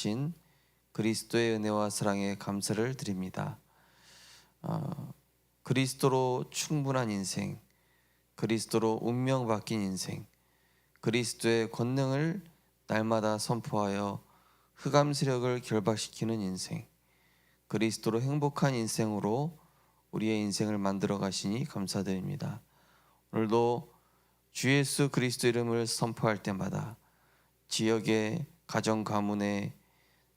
하신 그리스도의 은혜와 사랑에 감사를 드립니다. 그리스도로 충분한 인생, 그리스도로 운명 바뀐 인생, 그리스도의 권능을 날마다 선포하여 흑암 세력을 결박시키는 인생, 그리스도로 행복한 인생으로 우리의 인생을 만들어 가시니 감사드립니다. 오늘도 주 예수 그리스도 이름을 선포할 때마다 지역의 가정 가문에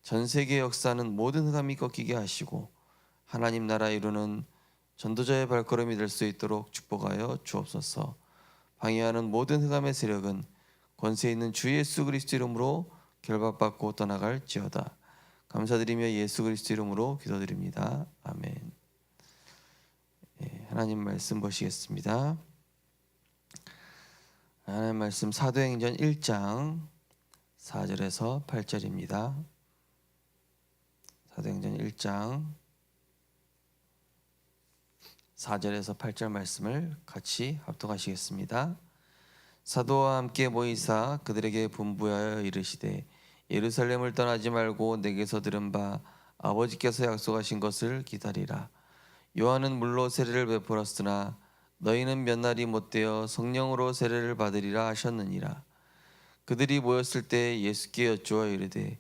전 세계 역사는 모든 흑암이 꺾이게 하시고 하나님 나라 이루는 전도자의 발걸음이 될 수 있도록 축복하여 주옵소서. 방해하는 모든 흑암의 세력은 권세 있는 주 예수 그리스도 이름으로 결박받고 떠나갈지어다. 감사드리며 예수 그리스도 이름으로 기도드립니다. 아멘. 하나님 말씀 보시겠습니다. 하나님 말씀 사도행전 1장 4절에서 8절입니다. 사도행전 1장 4절에서 8절 말씀을 같이 합독하시겠습니다. 사도와 함께 모이사 그들에게 분부하여 이르시되 예루살렘을 떠나지 말고 내게서 들은 바 아버지께서 약속하신 것을 기다리라. 요한은 물로 세례를 베풀었으나 너희는 몇 날이 못되어 성령으로 세례를 받으리라 하셨느니라. 그들이 모였을 때 예수께 여쭈어 이르되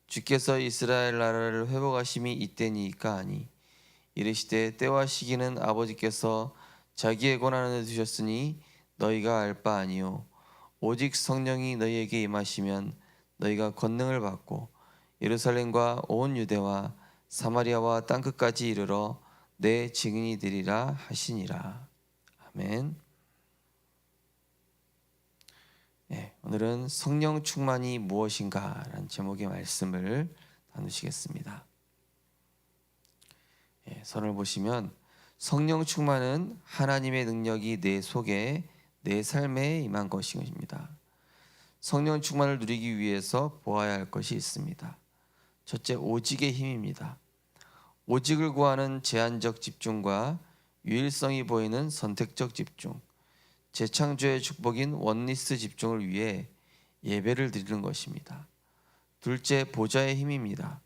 주께서 이스라엘 나라를 회복하심이 이때니이까 하니 이르시되 때와 시기는 아버지께서 자기의 권한을 두셨으니 너희가 알 바 아니요 오직 성령이 너희에게 임하시면 너희가 권능을 받고 예루살렘과 온 유대와 사마리아와 땅끝까지 이르러 내 증인이 되리라 하시니라. 아멘. 오늘은 성령 충만이 무엇인가라는 제목의 말씀을 나누시겠습니다. 선을 보시면 성령 충만은 하나님의 능력이 내 속에 내 삶에 임한 것입니다. 성령 충만을 누리기 위해서 보아야 할 것이 있습니다. 첫째, 오직의 힘입니다. 오직을 구하는 제한적 집중과 유일성이 보이는 선택적 집중, 재창조의 축복인 원리스 집중을 위해 예배를 드리는 것입니다. 둘째, 보좌의 힘입니다.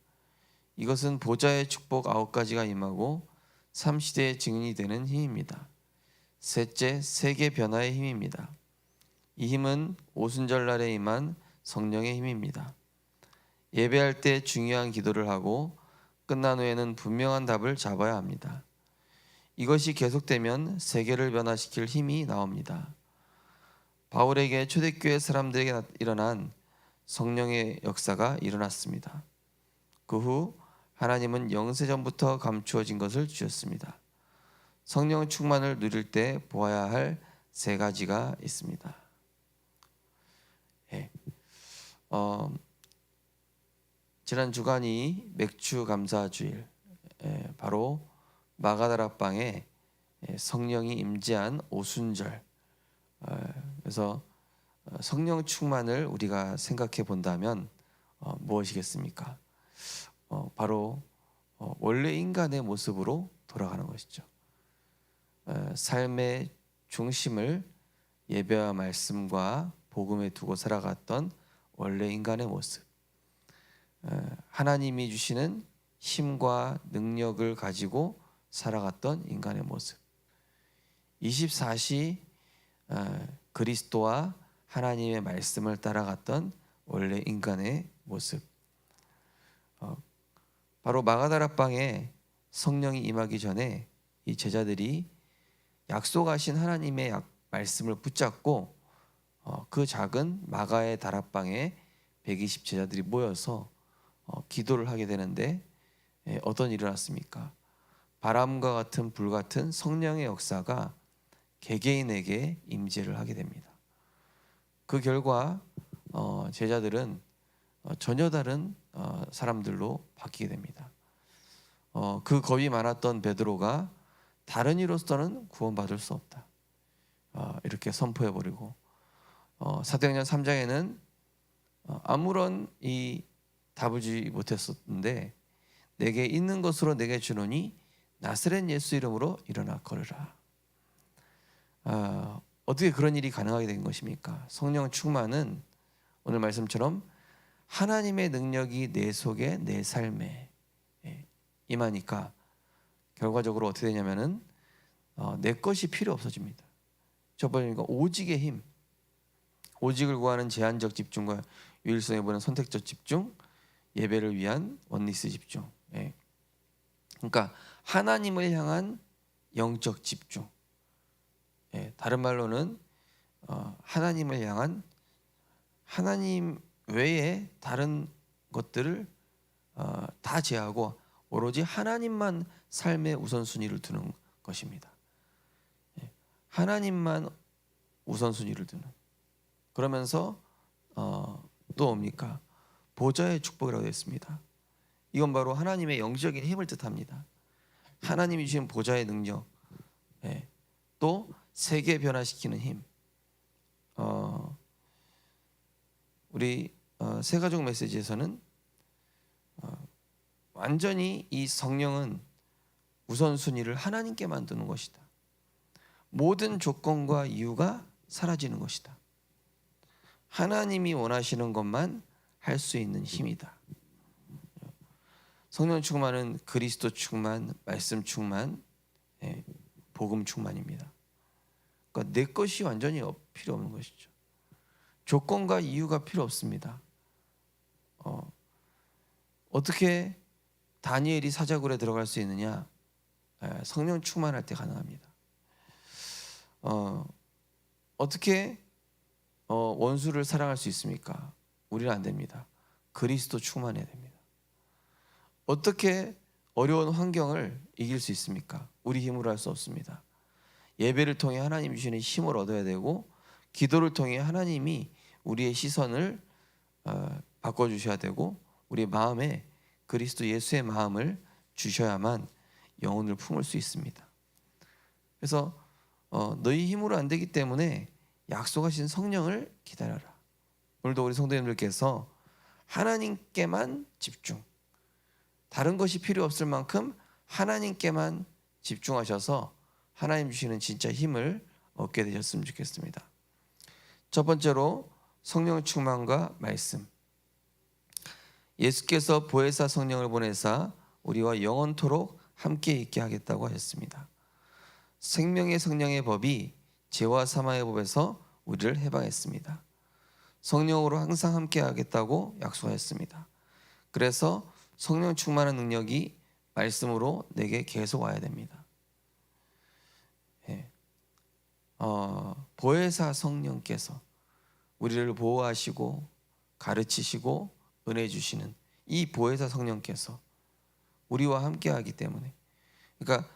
이것은 보좌의 축복 9가지가 임하고 3시대의 증인이 되는 힘입니다. 셋째, 세계 변화의 힘입니다. 이 힘은 오순절날에 임한 성령의 힘입니다. 예배할 때 중요한 기도를 하고 끝난 후에는 분명한 답을 잡아야 합니다. 이것이 계속되면 세계를 변화시킬 힘이 나옵니다. 바울에게 초대교회 사람들에게 일어난 성령의 역사가 일어났습니다. 그 후 하나님은 영세전부터 감추어진 것을 주셨습니다. 성령 충만을 누릴 때 보아야 할 3가지가 있습니다. 지난 주간이 맥주 감사 주일, 바로 마가다락방에 성령이 임재한 오순절. 그래서 성령 충만을 우리가 생각해 본다면 무엇이겠습니까? 바로 원래 인간의 모습으로 돌아가는 것이죠. 삶의 중심을 예배와 말씀과 복음에 두고 살아갔던 원래 인간의 모습, 하나님이 주시는 힘과 능력을 가지고 살아갔던 인간의 모습, 24시 그리스도와 하나님의 말씀을 따라갔던 원래 인간의 모습. 바로 마가다락방에 성령이 임하기 전에 이 제자들이 약속하신 하나님의 말씀을 붙잡고 그 작은 마가의 다락방에 120 제자들이 모여서 기도를 하게 되는데 어떤 일이 일어났습니까? 바람과 같은 불 같은 성령의 역사가 개개인에게 임재를 하게 됩니다. 그 결과 제자들은 전혀 다른 사람들로 바뀌게 됩니다. 그 겁이 많았던 베드로가 다른 이로서는 구원받을 수 없다, 이렇게 선포해버리고, 사도행전 3장에는 아무런 이 답을 주지 못했었는데 내게 있는 것으로 내게 주노니 나사렛 예수 이름으로 일어나 걸으라. 어떻게 그런 일이 가능하게 된 것입니까? 성령 충만은 오늘 말씀처럼 하나님의 능력이 내 속에 내 삶에 임하니까 결과적으로 어떻게 되냐면은 내 것이 필요 없어집니다. 저번에 오직의 힘, 오직을 구하는 제한적 집중과 유일성에 보는 선택적 집중, 예배를 위한 원리스 집중. 그러니까 하나님을 향한 영적 집중. 다른 말로는 하나님을 향한 하나님 외에 다른 것들을 다 제하고 오로지 하나님만 삶의 우선순위를 두는 것입니다. 하나님만 우선순위를 두는. 그러면서 또 뭡니까? 보좌의 축복이라고 되어 있습니다. 이건 바로 하나님의 영적인 힘을 뜻합니다. 하나님이 주신 보좌의 능력, 또 세계 변화시키는 힘. 우리 새가족 메시지에서는 완전히 이 성령은 우선순위를 하나님께 만드는 것이다. 모든 조건과 이유가 사라지는 것이다. 하나님이 원하시는 것만 할 수 있는 힘이다. 성령 충만은 그리스도 충만, 말씀 충만, 복음 충만입니다. 그러니까 내 것이 완전히 필요 없는 것이죠. 조건과 이유가 필요 없습니다. 어떻게 다니엘이 사자굴에 들어갈 수 있느냐? 성령 충만할 때 가능합니다. 어떻게 원수를 사랑할 수 있습니까? 우리는 안 됩니다. 그리스도 충만해야 됩니다. 어떻게 어려운 환경을 이길 수 있습니까? 우리 힘으로 할 수 없습니다. 예배를 통해 하나님 주시는 힘을 얻어야 되고, 기도를 통해 하나님이 우리의 시선을 바꿔주셔야 되고, 우리 마음에 그리스도 예수의 마음을 주셔야만 영혼을 품을 수 있습니다. 그래서 너희 힘으로 안 되기 때문에 약속하신 성령을 기다려라. 오늘도 우리 성도님들께서 하나님께만 집중, 다른 것이 필요 없을 만큼 하나님께만 집중하셔서 하나님 주시는 진짜 힘을 얻게 되셨으면 좋겠습니다. 첫 번째로 성령 충만과 말씀. 예수께서 보혜사 성령을 보내사 우리와 영원토록 함께 있게 하겠다고 하셨습니다. 생명의 성령의 법이 죄와 사망의 법에서 우리를 해방했습니다. 성령으로 항상 함께 하겠다고 약속하였습니다. 그래서 성령 충만한 능력이 말씀으로 내게 계속 와야 됩니다. 보혜사 성령께서 우리를 보호하시고 가르치시고 은혜 주시는 이 보혜사 성령께서 우리와 함께 하기 때문에, 그러니까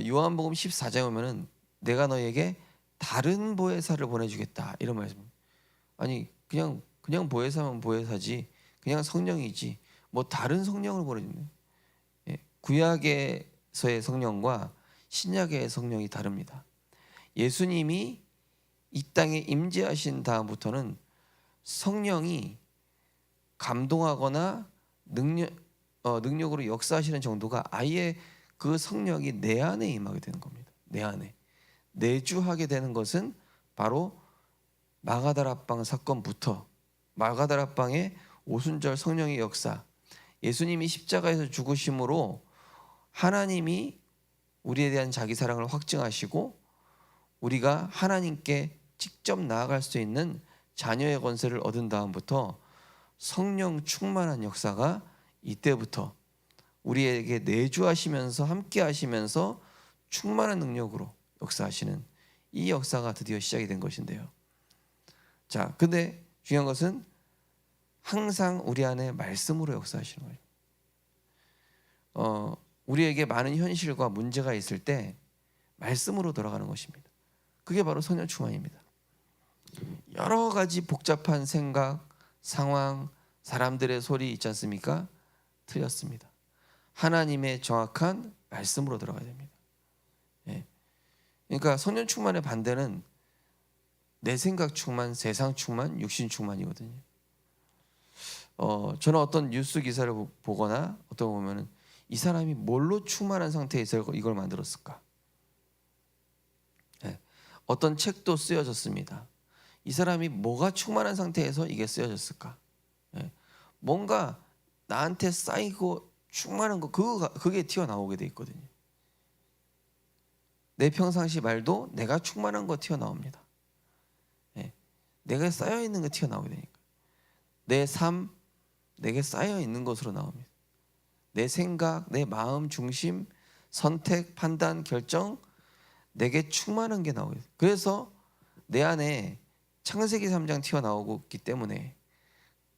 요한복음 14장에 보면은 내가 너에게 다른 보혜사를 보내주겠다 이런 말씀. 아니 그냥 보혜사면 보혜사지, 그냥 성령이지 뭐 다른 성령을 보내주네. 구약에서의 성령과 신약의 성령이 다릅니다. 예수님이 이 땅에 임재하신 다음부터는 성령이 감동하거나 능력으로 역사하시는 정도가 아예 그 성령이 내 안에 임하게 되는 겁니다. 내 안에 내주하게 되는 것은 바로 마가다락방 사건부터, 마가다락방의 오순절 성령의 역사, 예수님이 십자가에서 죽으심으로 하나님이 우리에 대한 자기 사랑을 확증하시고 우리가 하나님께 직접 나아갈 수 있는 자녀의 권세를 얻은 다음부터 성령 충만한 역사가 이때부터 우리에게 내주하시면서 함께 하시면서 충만한 능력으로 역사하시는 이 역사가 드디어 시작이 된 것인데요. 자, 근데 중요한 것은 항상 우리 안에 말씀으로 역사하시는 거예요. 우리에게 많은 현실과 문제가 있을 때 말씀으로 돌아가는 것입니다. 그게 바로 성령 충만입니다. 여러 가지 복잡한 생각, 상황, 사람들의 소리 있지 않습니까? 틀렸습니다. 하나님의 정확한 말씀으로 들어가야 됩니다. 그러니까 성령 충만의 반대는 내 생각 충만, 세상 충만, 육신 충만이거든요. 저는 어떤 뉴스 기사를 보거나 어떤 거 보면은 이 사람이 뭘로 충만한 상태에서 이걸 만들었을까? 어떤 책도 쓰여졌습니다. 이 사람이 뭐가 충만한 상태에서 이게 쓰여졌을까? 뭔가 나한테 쌓이고 충만한 거 그게 튀어나오게 돼 있거든요. 내 평상시 말도 내가 충만한 거 튀어나옵니다. 예. 내가 쌓여 있는 거 튀어나오게 되니까. 내 삶 내게 쌓여 있는 것으로 나옵니다. 내 생각, 내 마음 중심, 선택, 판단, 결정 내게 충만한 게 나오게 돼요. 그래서 내 안에 창세기 3장 튀어나오고 있기 때문에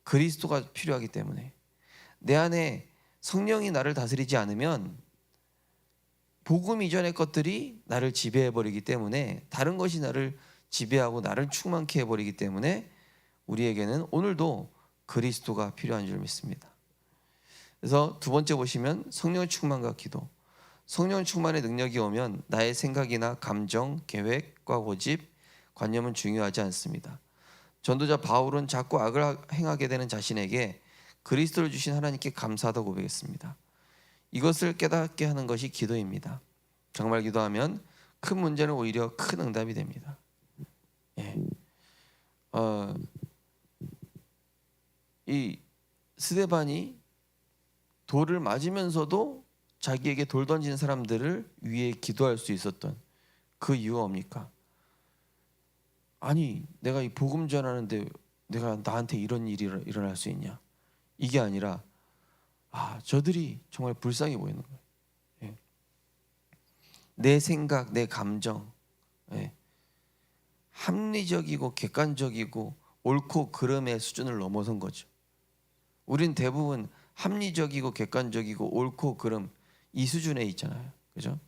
그리스도가 필요하기 때문에 내 안에 성령이 나를 다스리지 않으면 복음 이전의 것들이 나를 지배해버리기 때문에 다른 것이 나를 지배하고 나를 충만케 해버리기 때문에 우리에게는 오늘도 그리스도가 필요한 줄 믿습니다. 그래서 두 번째 보시면 성령 충만과 기도. 성령 충만의 능력이 오면 나의 생각이나 감정, 계획과 고집, 관념은 중요하지 않습니다. 전도자 바울은 자꾸 악을 행하게 되는 자신에게 그리스도를 주신 하나님께 감사하다고 고백했습니다. 이것을 깨닫게 하는 것이 기도입니다. 정말 기도하면 큰 문제는 오히려 큰 응답이 됩니다. 예. 이 스데반이 돌을 맞으면서도 자기에게 돌 던진 사람들을 위해 기도할 수 있었던 그 이유가 뭡니까? 아니 내가 이 복음 전하는데 내가 나한테 이런 일이 일어날 수 있냐? 이게 아니라 저들이 정말 불쌍해 보이는 거예요. 예. 내 생각, 내 감정, 예. 합리적이고 객관적이고 옳고 그름의 수준을 넘어선 거죠. 우린 대부분 합리적이고 객관적이고 옳고 그름 이 수준에 있잖아요. 그죠?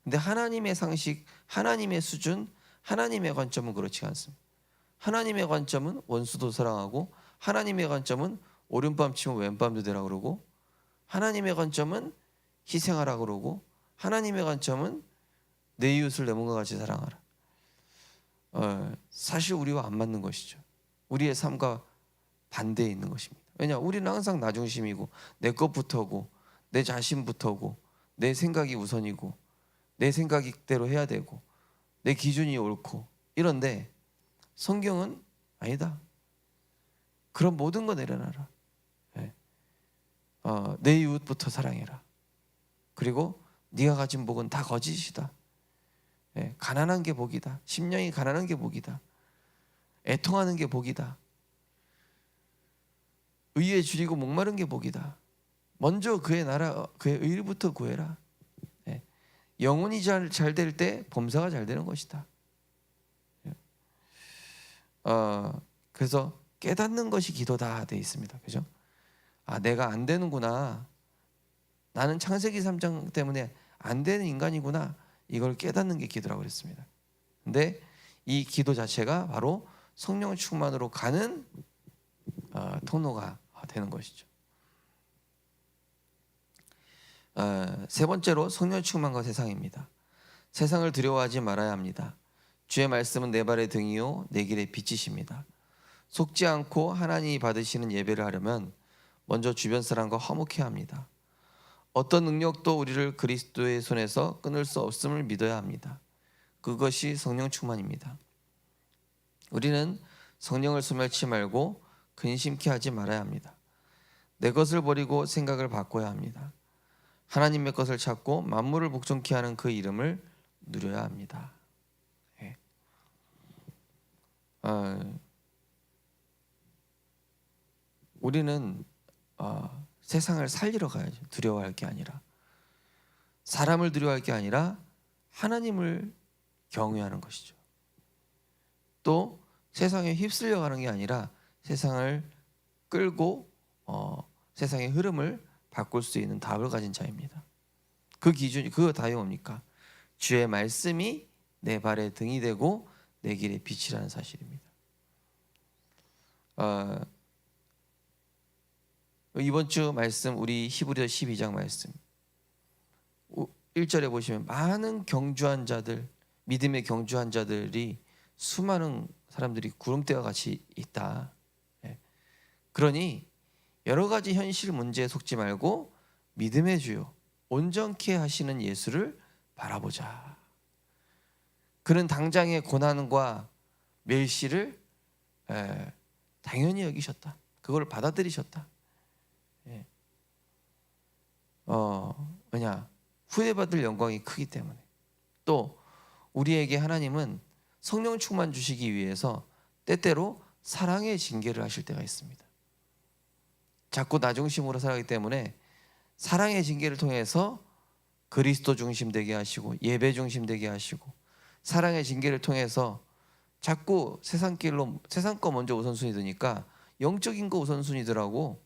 근데 하나님의 상식, 하나님의 수준, 하나님의 관점은 그렇지 않습니다. 하나님의 관점은 원수도 사랑하고, 하나님의 관점은 오른밤 치면 왼밤도 되라 그러고, 하나님의 관점은 희생하라 그러고, 하나님의 관점은 내 이웃을 내 몸과 같이 사랑하라. 사실 우리와 안 맞는 것이죠. 우리의 삶과 반대에 있는 것입니다. 왜냐? 우리는 항상 나 중심이고 내 것부터고 내 자신부터고 내 생각이 우선이고 내 생각대로 해야 되고 내 기준이 옳고 이런데 성경은 아니다. 그런 모든 거 내려놔라. 예. 내 이웃부터 사랑해라. 그리고 네가 가진 복은 다 거짓이다. 예. 가난한 게 복이다. 심령이 가난한 게 복이다. 애통하는 게 복이다. 의에 줄이고 목마른 게 복이다. 먼저 그의 나라, 그의 의를부터 구해라. 예. 영혼이 잘 될 때 범사가 잘 되는 것이다. 예. 그래서 깨닫는 것이 기도다 되어 있습니다. 그죠? 내가 안 되는구나. 나는 창세기 3장 때문에 안 되는 인간이구나. 이걸 깨닫는 게 기도라고 그랬습니다. 근데 이 기도 자체가 바로 성령 충만으로 가는 통로가 되는 것이죠. 세 번째로 성령 충만과 세상입니다. 세상을 두려워하지 말아야 합니다. 주의 말씀은 내 발의 등이요 내 길의 빛이십니다. 속지 않고 하나님이 받으시는 예배를 하려면 먼저 주변 사람과 화목해야 합니다. 어떤 능력도 우리를 그리스도의 손에서 끊을 수 없음을 믿어야 합니다. 그것이 성령 충만입니다. 우리는 성령을 소멸치 말고 근심케 하지 말아야 합니다. 내 것을 버리고 생각을 바꿔야 합니다. 하나님의 것을 찾고 만물을 복종케 하는 그 이름을 누려야 합니다. 예. 우리는 세상을 살리러 가야죠. 두려워할 게 아니라, 사람을 두려워할 게 아니라 하나님을 경외하는 것이죠. 또 세상에 휩쓸려 가는 게 아니라 세상을 끌고 세상의 흐름을 바꿀 수 있는 답을 가진 자입니다. 그 기준이 그 답이 뭡니까? 주의 말씀이 내 발의 등이 되고 내 길의 빛이라는 사실입니다. 이번 주 말씀 우리 히브리서 12장 말씀 1절에 보시면 많은 경주한 자들, 믿음의 경주한 자들이 수많은 사람들이 구름대와 같이 있다. 그러니 여러 가지 현실 문제에 속지 말고 믿음의 주요 온전케 하시는 예수를 바라보자. 그는 당장의 고난과 멸시를 당연히 여기셨다. 그걸 받아들이셨다. 왜냐? 후회받을 영광이 크기 때문에. 또 우리에게 하나님은 성령 충만 주시기 위해서 때때로 사랑의 징계를 하실 때가 있습니다. 자꾸 나 중심으로 살아가기 때문에 사랑의 징계를 통해서 그리스도 중심 되게 하시고 예배 중심 되게 하시고, 사랑의 징계를 통해서 자꾸 세상 거 먼저 우선순위 두니까 영적인 거 우선순위더라고.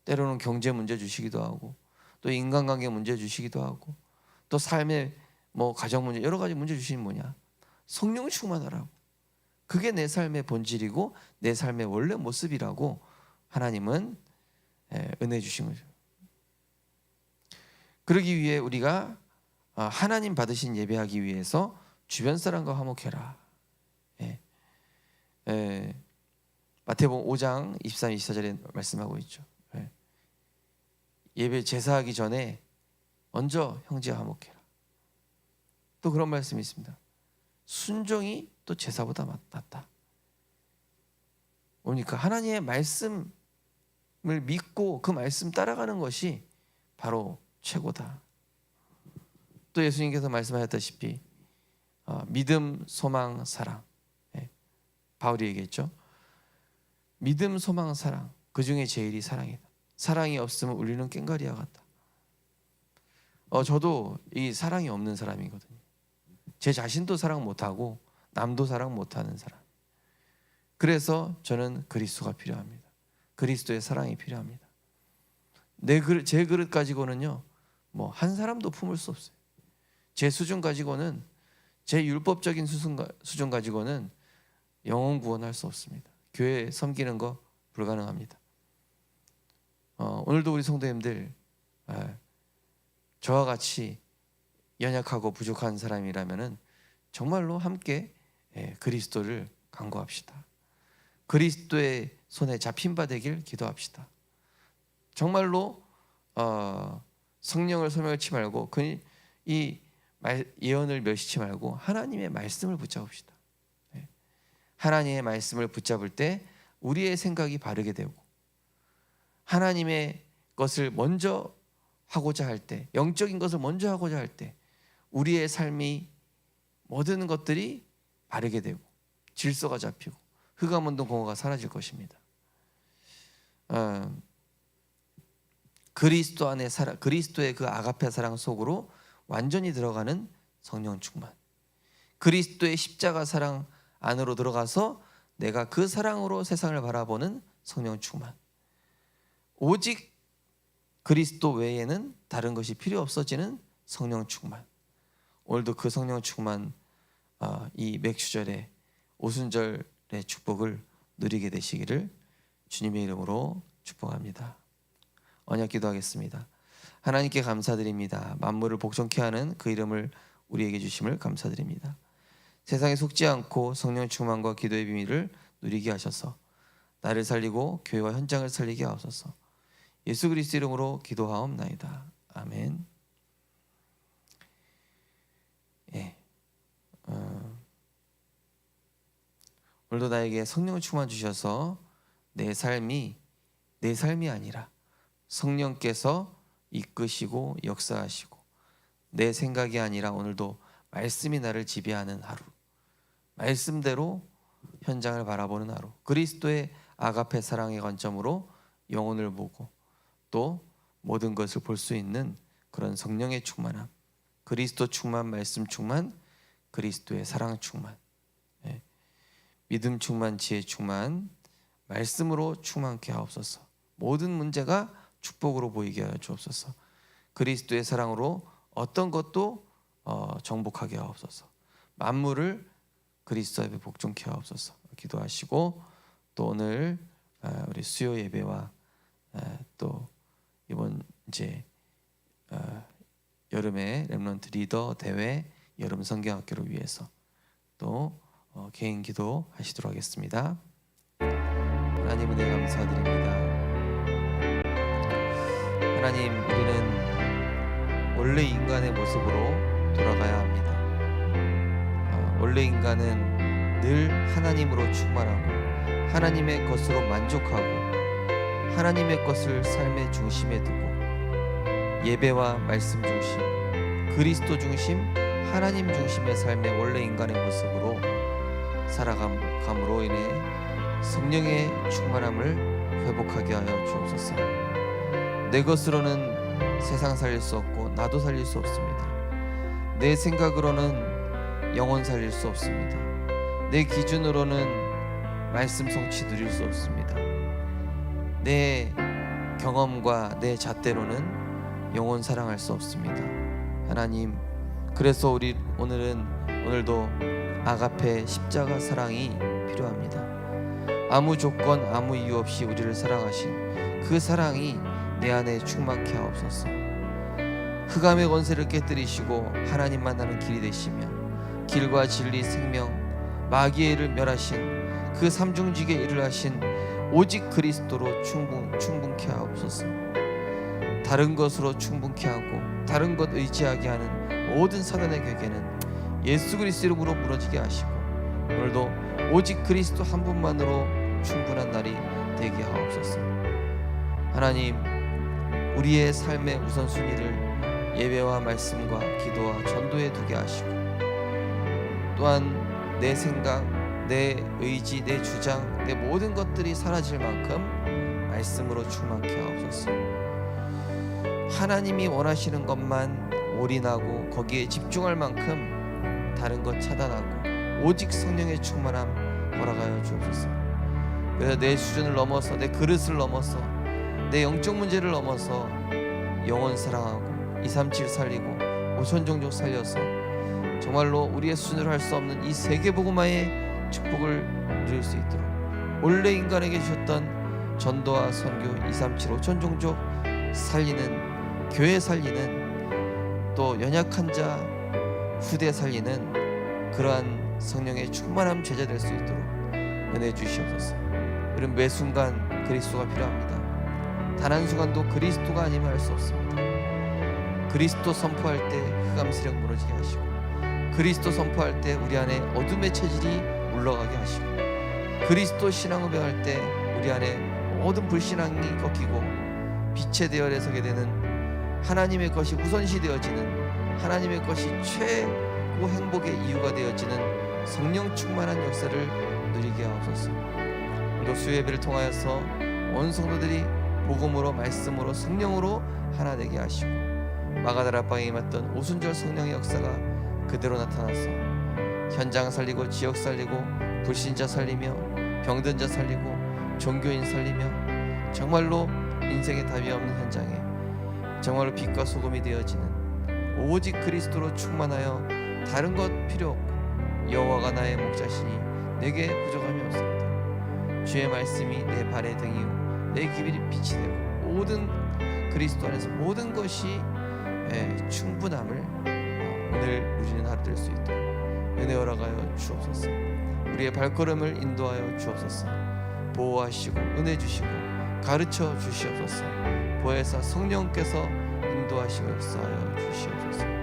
때로는 경제 문제 주시기도 하고, 또 인간관계 문제 주시기도 하고, 또 삶의 가정 문제, 여러 가지 문제 주시는 뭐냐? 성령 충만하라고. 그게 내 삶의 본질이고 내 삶의 원래 모습이라고 하나님은 은혜 주신 거죠. 그러기 위해 우리가 하나님 받으신 예배하기 위해서 주변 사람과 화목해라. 마태복음 5장 23, 24절에 말씀하고 있죠. 예배 제사하기 전에 먼저 형제와 화목해라. 또 그런 말씀이 있습니다. 순종이 또 제사보다 낫다. 그러니까 하나님의 말씀을 믿고 그 말씀 따라가는 것이 바로 최고다. 또 예수님께서 말씀하셨다시피 믿음, 소망, 사랑. 바울이 얘기했죠. 믿음, 소망, 사랑. 그 중에 제일이 사랑이다. 사랑이 없으면 우리는 꽹과리와 같다. 저도 이 사랑이 없는 사람이거든요. 제 자신도 사랑 못하고 남도 사랑 못하는 사람. 그래서 저는 그리스도가 필요합니다. 그리스도의 사랑이 필요합니다. 제 그릇 가지고는요, 한 사람도 품을 수 없어요. 제 수준 가지고는, 제 율법적인 수준 가지고는 영혼 구원할 수 없습니다. 교회 섬기는 거 불가능합니다. 오늘도 우리 성도님들 저와 같이 연약하고 부족한 사람이라면은 정말로 함께 그리스도를 간구합시다. 그리스도의 손에 잡힌 바 되길 기도합시다. 정말로 성령을 소멸치 말고 이 예언을 멸시치 말고 하나님의 말씀을 붙잡읍시다. 하나님의 말씀을 붙잡을 때 우리의 생각이 바르게 되고, 하나님의 것을 먼저 하고자 할 때, 영적인 것을 먼저 하고자 할 때 우리의 삶이 모든 것들이 바르게 되고 질서가 잡히고 흑암운동 공허가 사라질 것입니다. 그리스도 안에 그리스도의 그 아가페 사랑 속으로 완전히 들어가는 성령 충만, 그리스도의 십자가 사랑 안으로 들어가서 내가 그 사랑으로 세상을 바라보는 성령 충만, 오직 그리스도 외에는 다른 것이 필요 없어지는 성령 충만. 오늘도 그 성령 충만, 이 맥주절에 오순절의 축복을 누리게 되시기를 주님의 이름으로 축복합니다. 언약 기도하겠습니다. 하나님께 감사드립니다. 만물을 복종케 하는 그 이름을 우리에게 주심을 감사드립니다. 세상에 속지 않고 성령 충만과 기도의 비밀을 누리게 하셔서 나를 살리고 교회와 현장을 살리게 하옵소서. 예수 그리스도 이름으로 기도하옵나이다. 아멘. 오늘도 나에게 성령 충만 주셔서 내 삶이 아니라 성령께서 이끄시고 역사하시고, 내 생각이 아니라 오늘도 말씀이 나를 지배하는 하루, 말씀대로 현장을 바라보는 하루, 그리스도의 아가페 사랑의 관점으로 영혼을 보고 또 모든 것을 볼 수 있는 그런 성령의 충만함, 그리스도 충만, 말씀 충만, 그리스도의 사랑 충만, 믿음 충만, 지혜 충만, 말씀으로 충만케 하옵소서. 모든 문제가 축복으로 보이게 하여 주옵소서. 그리스도의 사랑으로 어떤 것도 정복하게 하옵소서. 만물을 그리스도 앞에 복종케 하옵소서. 기도하시고, 또 오늘 우리 수요 예배와 또 이번 이제 여름에 렘넌트 리더 대회 여름 성경학교를 위해서 또 개인 기도 하시도록 하겠습니다. 하나님 은혜 감사드립니다. 하나님, 우리는 원래 인간의 모습으로 돌아가야 합니다. 원래 인간은 늘 하나님으로 충만하고 하나님의 것으로 만족하고 하나님의 것을 삶의 중심에 두고 예배와 말씀 중심, 그리스도 중심, 하나님 중심의 삶의 원래 인간의 모습으로 살아감으로 인해 성령의 충만함을 회복하게 하여 주옵소서. 내 것으로는 세상 살릴 수 없고 나도 살릴 수 없습니다. 내 생각으로는 영혼 살릴 수 없습니다. 내 기준으로는 말씀 성취 누릴 수 없습니다. 내 경험과 내 잣대로는 영혼 사랑할 수 없습니다. 하나님, 그래서 우리 오늘도 아가페 십자가 사랑이 필요합니다. 아무 조건 아무 이유 없이 우리를 사랑하신 그 사랑이 내 안에 충만케 하옵소서. 흑암의 권세를 깨뜨리시고 하나님 만나는 길이 되시며 길과 진리 생명 마귀의 일을 멸하신 그 삼중직의 일을 하신 오직 그리스도로 충분케 하옵소서. 다른 것으로 충분케 하고 다른 것 의지하게 하는 모든 사단의 궤계는 예수 그리스도 이름으로 무너지게 하시고 오늘도 오직 그리스도 한 분만으로 충분한 날이 되게 하옵소서. 하나님, 우리의 삶의 우선순위를 예배와 말씀과 기도와 전도에 두게 하시고 또한 내 생각, 내 의지, 내 주장, 내 모든 것들이 사라질 만큼 말씀으로 충만케 하옵소서. 하나님이 원하시는 것만 올인하고 거기에 집중할 만큼 다른 것 차단하고 오직 성령의 충만함 허락하여 주옵소서. 그래서 내 수준을 넘어서 내 그릇을 넘어서 내 영적 문제를 넘어서 영혼 사랑하고 237 살리고 오천종족 살려서 정말로 우리의 수준으로 할 수 없는 이 세계복음화의 축복을 누릴 수 있도록 원래 인간에게 주셨던 전도와 선교 237 오천종족 살리는 교회 살리는 또 연약한 자 후대 살리는 그러한 성령의 충만함 제자 될 수 있도록 은혜 주시옵소서. 우리는 매 순간 그리스도가 필요합니다. 단 한순간도 그리스도가 아니면 할 수 없습니다. 그리스도 선포할 때 흑암 세력 무너지게 하시고 그리스도 선포할 때 우리 안에 어둠의 체질이 물러가게 하시고 그리스도 신앙을 배울 때 우리 안에 모든 불신앙이 꺾이고 빛의 대열에 서게 되는 하나님의 것이 우선시 되어지는 하나님의 것이 최고 행복의 이유가 되어지는 성령 충만한 역사를 누리게 하옵소서. 또 수요예배를 통하여서 온 성도들이 복음으로 말씀으로 성령으로 하나 되게 하시고 마가다라 방에 임했던 오순절 성령의 역사가 그대로 나타나서 현장 살리고 지역 살리고 불신자 살리며 병든 자 살리고 종교인 살리며 정말로 인생에 답이 없는 현장에 정말로 빛과 소금이 되어지는 오직 그리스도로 충만하여 다른 것 필요 없고 여호와가 나의 목자시니 내게 부족함이 없습니다. 주의 말씀이 내 발의 등이요 내 길이 빛이 되고 모든 그리스도 안에서 모든 것이 충분함을 오늘 누리는 하루 될 수 있도록 은혜 허락하여 주옵소서. 우리의 발걸음을 인도하여 주옵소서. 보호하시고 은혜 주시고 가르쳐 주시옵소서. 보혜사 성령께서 인도하시고 역사하여 주시옵소서.